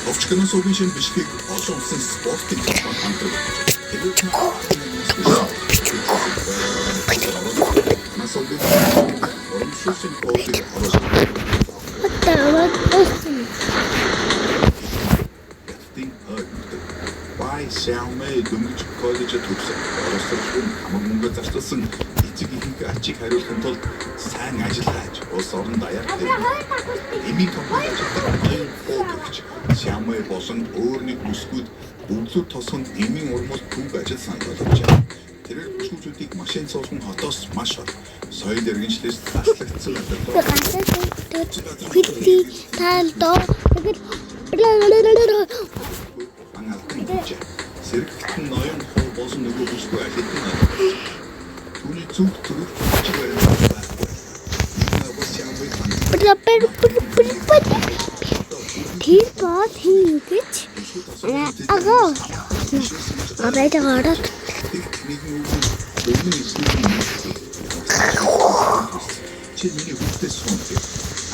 Овчканы сувгийн шин бишгийг олон улсын спортын холбоот хамтран Xiaomei дөнгөж коллежид төгсөв. Оросчууд хамаагүй зарцуулсан эцэг ихэнх ачиг хариулахын тулд сайн ажил хайж, улс орон даяар эмийн компани ажилтнууд фокус Xiaomei болон өөр нэг бүсгүүд бүгд тосгонд эмийн урмууд түүх ажил сануулж байна. Тэрээр бүсгүүдийг машин цуглан хотоос маш хол соёл иргэншлээс таслагдсан Сэрэгтэн ноён хол болсон нөгөө бүсгүй алидын түүний зүг төрөв Тэр бод хин гэж агаа абайда гараад чиний хүүхдээ сонт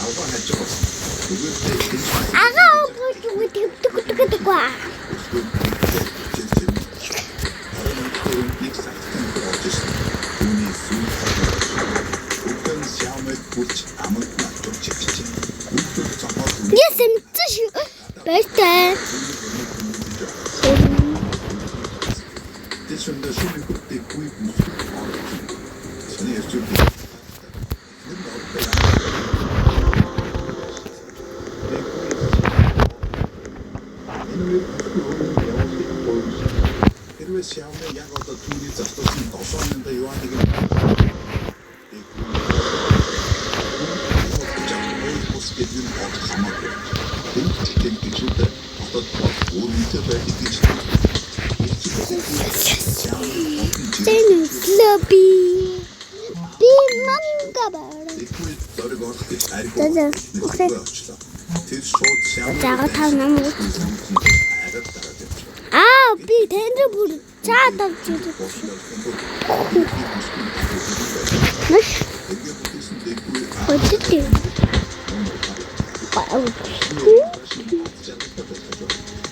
аваа хаж байгаа. агаа гоо Yes, I'm just birthday. Dit is een super goed goeie muziek. Wanneer je zoekt. Хэрвээ Xiaomei яг одоо түүний застуулсан 7 минут яваад нэг гэдэг нь бод хамаагүй. Тэгвэл гэжүүдээ одоо өөрөндөө байдаг гэж Lobby. Би манга баа. тэгвэл дөрөг орох гэж хайргүй. Окей. Тэр шууд Xiaomei Зага тав нам. хайраад дараад явчих. Би тэндээ бүр чаад авч ирсэн. Маш хөдөлгөөн.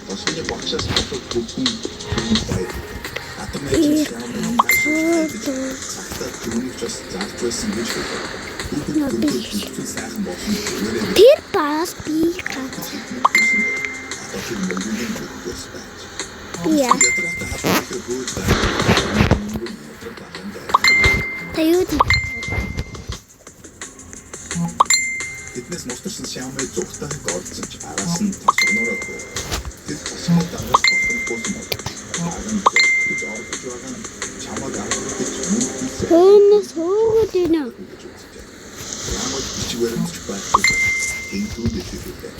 Последний багчаас бодох бүхэн бай. Тэр бас би гад. Яа. Таюуди. Эднээс мустарсан Xiaomei зүгтайг орцсон ч араас нь тосгоноороо тэр тосгоноо дараас тосгоноос нь аган гэж орж байгаа нь чамаг авах гэж мөнгө Хөөс хөөгдийнэ. ямар ч баримтч байхгүй энэ түүний хэлээ.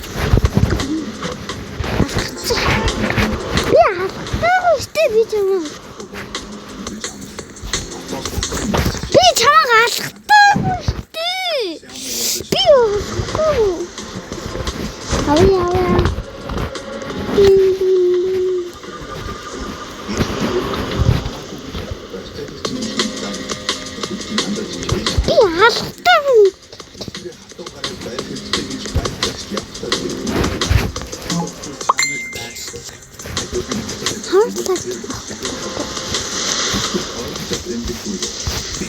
Яа, штэ би чамаа. Би чамаа алхтаагүй штэ. Би өөхгүй. Аваа. Би алхтаагүй.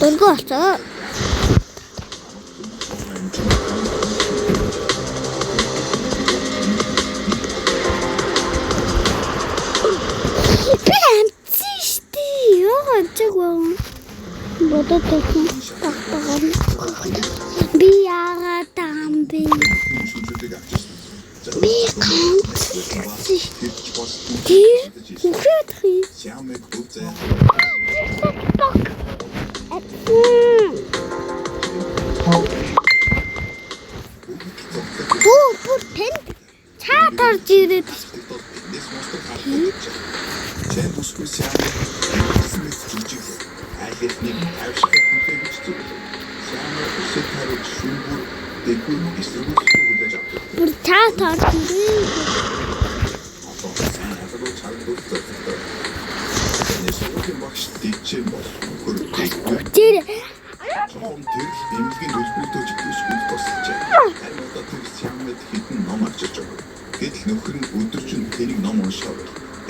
Дөргөө очоо. Би яагаад таамби? Би ганц. Үхэтхий. Xiaomei бүгдээ Бүр тэн чаад орж ирээд. эднээс мустар харагдаж. Chen бүсгүй Xiaomei бизнес жижиг айлхныг авшигт хүлээн гэж зүгт. Xiaomei үсэг хараг шүүгүр дээгүүр эсрэгүүр хүлээж авдаг. Бүр чаад орж ирээд. руу чаргал үздэг. Нэсвэрийн багш дийчэн бол хөрөлдөг. Тэр Чухам тэр эмнэлгийн төлбөрийг төжигдүүлж тусалжээ. Харин одоо тэр Сиамэд хитэн ном авчирч байгаа. Гэтэл нөхөр нь өдөржин тэрийг ном уншаад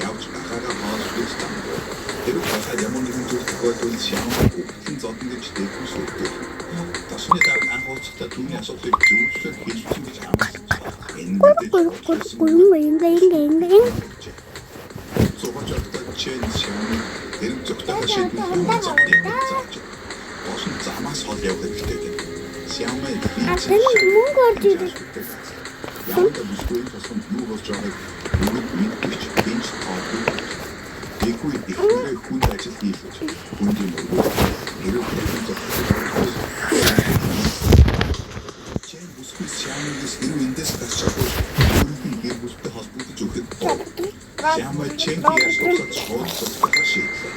явж гахаараа хоолж байгаа. Тэр ухаалаг ямар нэгэн зүйл тохиолдвол Сиамэд өгсөн зодон гэж дэвхүү сүрдэг. Тасны дараа анх уулзахдаа түүний асуудлыг зөвлөсөөр хэлсэн гэж амласан. Энэ Зургачтай чин Сиамэд тэр зөвхөн шийдвэр зааж Осон замаас хол явах хэрэгтэй гэнэ. Сиамэд мөнгө орж ирэх. Яагаад бүсгүй тосгонд юу болж байгааг бүгд мэдчих гинж таагүй. Тэгэхгүй ихэнх хүн ажил хийлгэж хүндийн мөнгө хэрэг Чин бүсгүй Сиамэдс хэрэг эндээс гарч чадвал өөрийн гэр бүлтэй холбогдож өгөх. Сиамэд чин яаж тусаад шууд шийдлээ.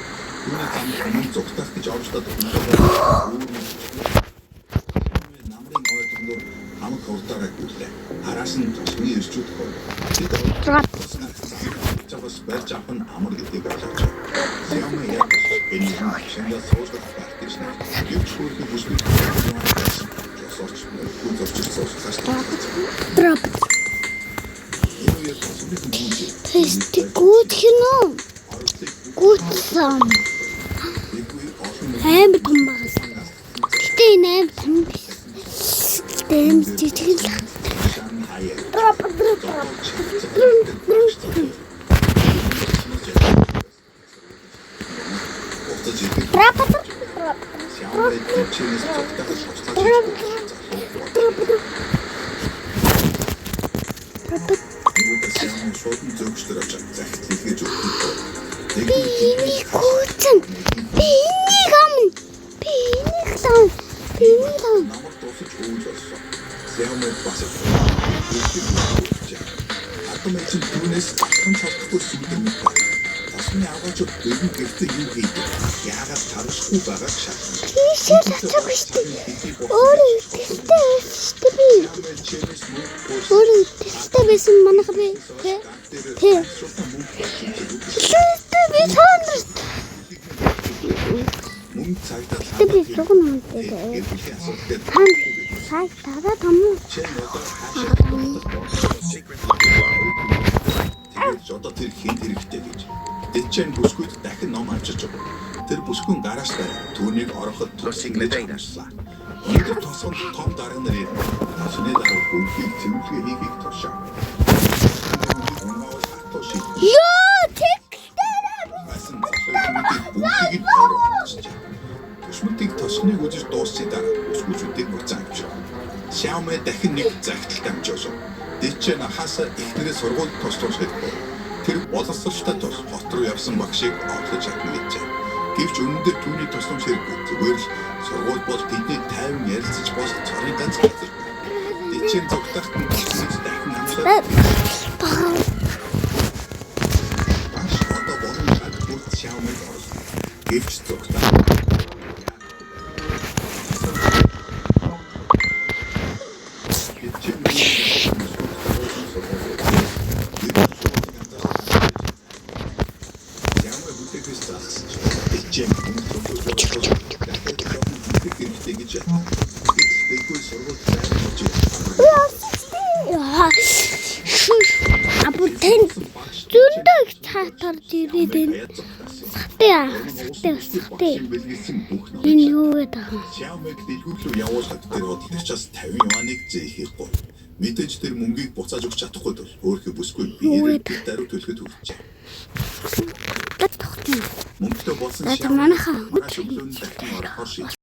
Үүний зам хүмүүс зогтох гэж оролдоод намрын ойдондор хамаг хурдаараа гүйлээ. Араас нь тосны ирчүүд хөө. Чавс барьж авах нь амар гэдэг ойлгож байна. Сиамэд яг энэ шинэ суулгах гэж байна. Юу ч хөрхи бүсгүй. Сорч хүн зорчиж сууж Drop. Тест гүт хинөө. Гүт сам. Амар том багсан. Гэтэ энэ амар том биш. Гэтэ амар жижиг л. Drop. Гүтэн. Биний гам. Сиамэд бас автоматик түүнээс хан цогцгүй сүлдэн байна. Тасны аваач өвгөн гэртээ юу хийдэг? Яагаад таршгүй байгааг шалтгаан. Тийшээ цацаагүй шүү дээ. Өөрөө тесттэй би. Өөрөө тесттэй байсан манайха би. Тэ. Тесттэй би цаанаас. Мөн цагдаа Би зөвхөн үнэтэй. Сай дараа том. Одоо тэр хэн хэрэгтэй гэж. Дэчэн бүсгүйд дахин ном авчирч байгаа. Тэр бүсгүйн гараас түүнийг ороход тусгаж авсан. Өнөөдөр тосгонд том дарга нар ирнэ. Тасны дараа бүгдийг цэвэрлэгээ хийхийг тушаа. Ёо, текстээр. Бүгдийг орооч. Төсмөлтийг тосгоныг үзэж дууссан дараа бүсгүйчүүдийг буцаан авчирч. Сиамэд дахин нэг загтал дамжуулсан. Дэчэн хасаа ихнэрээ сургууль тослуулж хэвгүй. Тэр боловсролтой тус хот руу явсан багшийг олгож чадна гэжээ. Гэвч өнөөдөр түүний тусламж хэрэггүй. Зүгээр л сургууль бол бидний тайван ярилцаж болох цорын ганц газар. Дэчэн зүгтахт нь дахин амлаад. Баш одоо болон шалгуурт Сиамэд орсон. Гэвч зүгтах Абутэн зөндөө цаатарж ирээд энэ. Сатэ. Энэ юу гэдэг вэ? Сиамэд дэлгүүрлөө явуулахад тэр бодлогчаас 50 юаныг зээхгүй. Мэдээж тэр мөнгийг буцааж өгч чадахгүй бол өөрхий бүсгүй биеэр даруй төлөхөд хүрчээ. Мөнгөтэй болсон манайхаа өглөөний дахин орохоор шийдсэн.